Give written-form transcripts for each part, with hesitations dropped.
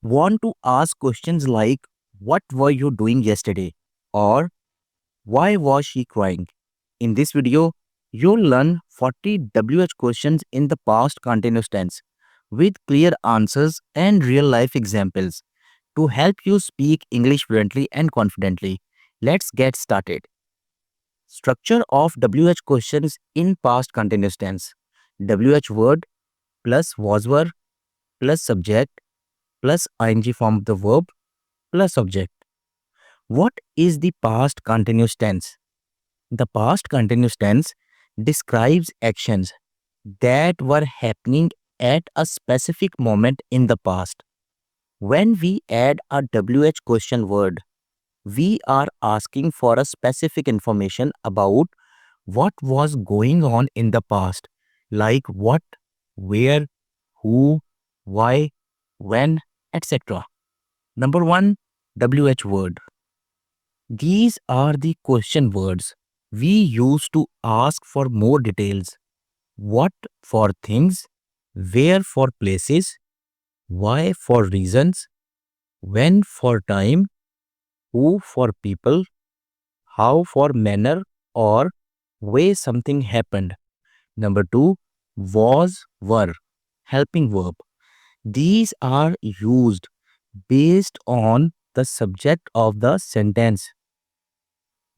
want to ask questions like what were you doing yesterday or why was she crying? In this video, you'll learn 40 WH questions in the past continuous tense with clear answers and real life examples to help you speak English fluently and confidently. Let's get started. Structure of WH questions in past continuous tense. WH word plus was were plus subject plus ing form of the verb plus object. What is the past continuous tense? The past continuous tense describes actions that were happening at a specific moment in the past. When we add a WH question word, we are asking for a specific information about what was going on in the past, like what, where, who, why, when, etc. Number one, WH word. These are the question words we use to ask for more details. What for things, where for places, why for reasons, when for time, who for people, how for manner or way something happened. Number two, was, were, helping verb. These are used based on the subject of the sentence.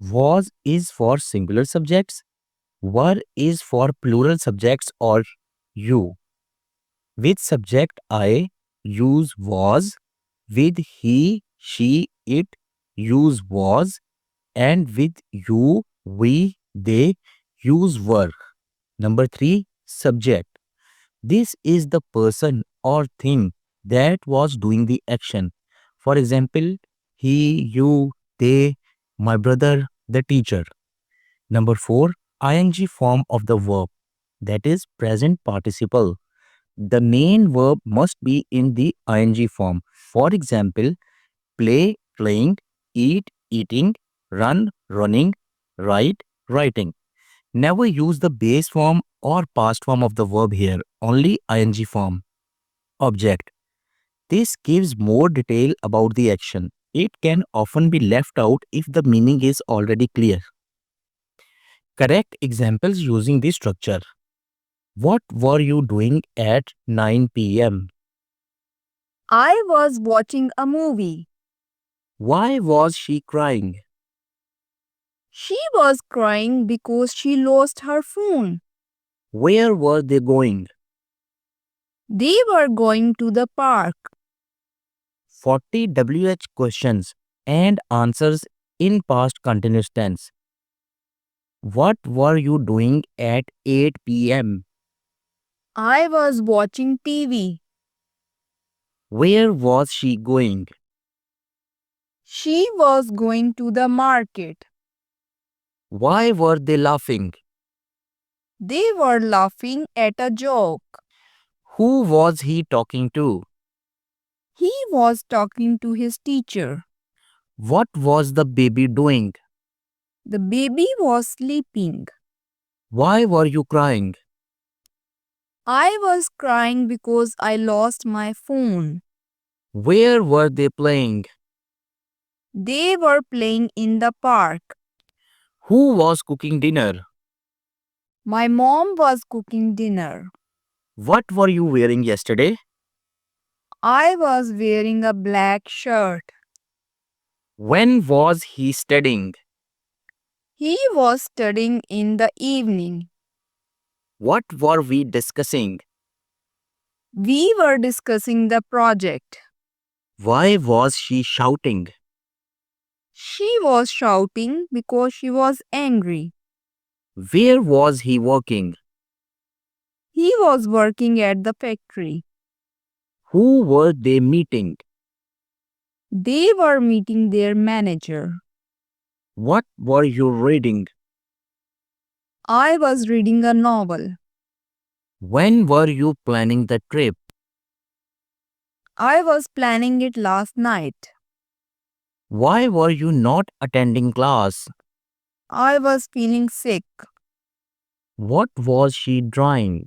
Was is for singular subjects, were is for plural subjects or you. With subject I, use was. With he, she, it, use was. And with you, we, they, use were. Number three, subject. This is the person or thing that was doing the action. For example, he, you, they, my brother, the teacher. Number four, ing form of the verb, that is present participle. The main verb must be in the ing form. For example, play, playing, eat, eating, run, running, write, writing. Never use the base form or past form of the verb here, only ing form. Object. This gives more detail about the action. It can often be left out if the meaning is already clear. Correct examples using this structure. What were you doing at 9 p.m.? I was watching a movie. Why was she crying? She was crying because she lost her phone. Where were they going? They were going to the park. 40 WH questions and answers in past continuous tense. What were you doing at 8 p.m.? I was watching TV. Where was she going? She was going to the market. Why were they laughing? They were laughing at a joke. Who was he talking to? He was talking to his teacher. What was the baby doing? The baby was sleeping. Why were you crying? I was crying because I lost my phone. Where were they playing? They were playing in the park. Who was cooking dinner? My mom was cooking dinner. What were you wearing yesterday? I was wearing a black shirt. When was he studying? He was studying in the evening. What were we discussing? We were discussing the project. Why was she shouting? She was shouting because she was angry. Where was he working? He was working at the factory. Who were they meeting? They were meeting their manager. What were you reading? I was reading a novel. When were you planning the trip? I was planning it last night. Why were you not attending class? I was feeling sick. What was she drawing?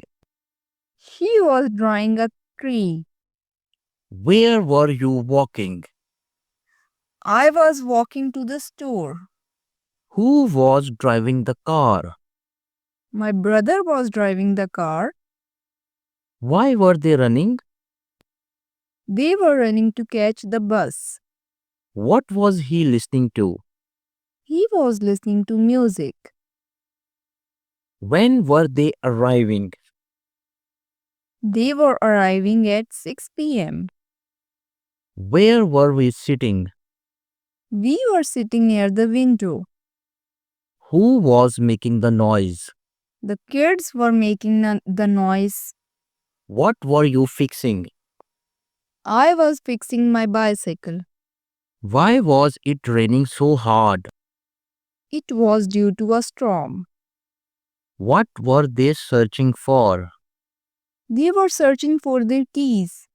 She was drawing a tree. Where were you walking? I was walking to the store. Who was driving the car? My brother was driving the car. Why were they running? They were running to catch the bus. What was he listening to? He was listening to music. When were they arriving? They were arriving at 6 p.m. Where were we sitting? We were sitting near the window. Who was making the noise? The kids were making the noise. What were you fixing? I was fixing my bicycle. Why was it raining so hard? It was due to a storm. What were they searching for? They were searching for their keys.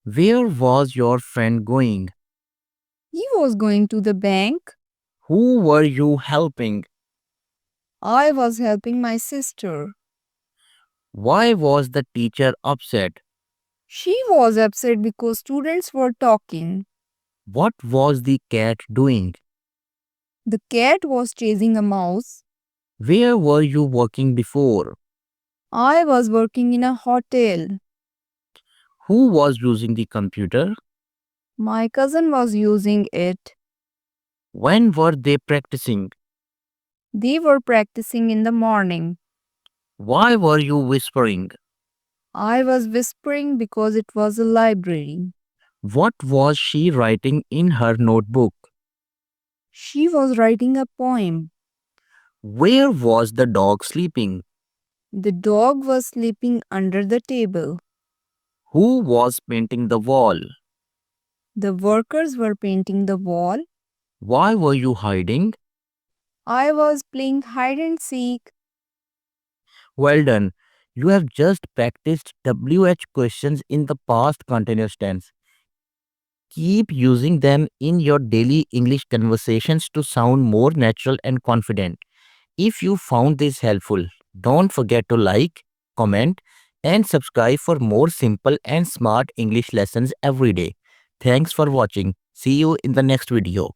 Where was your friend going? He was going to the bank. Who were you helping? I was helping my sister. Why was the teacher upset? She was upset because students were talking. What was the cat doing? The cat was chasing a mouse. Where were you working before? I was working in a hotel. Who was using the computer? My cousin was using it. When were they practicing? They were practicing in the morning. Why were you whispering? I was whispering because it was a library. What was she writing in her notebook? She was writing a poem. Where was the dog sleeping? The dog was sleeping under the table. Who was painting the wall? The workers were painting the wall. Why were you hiding? I was playing hide and seek. Well done. You have just practiced WH questions in the past continuous tense. Keep using them in your daily English conversations to sound more natural and confident. If you found this helpful, don't forget to like, comment, and subscribe for more simple and smart English lessons every day. Thanks for watching. See you in the next video.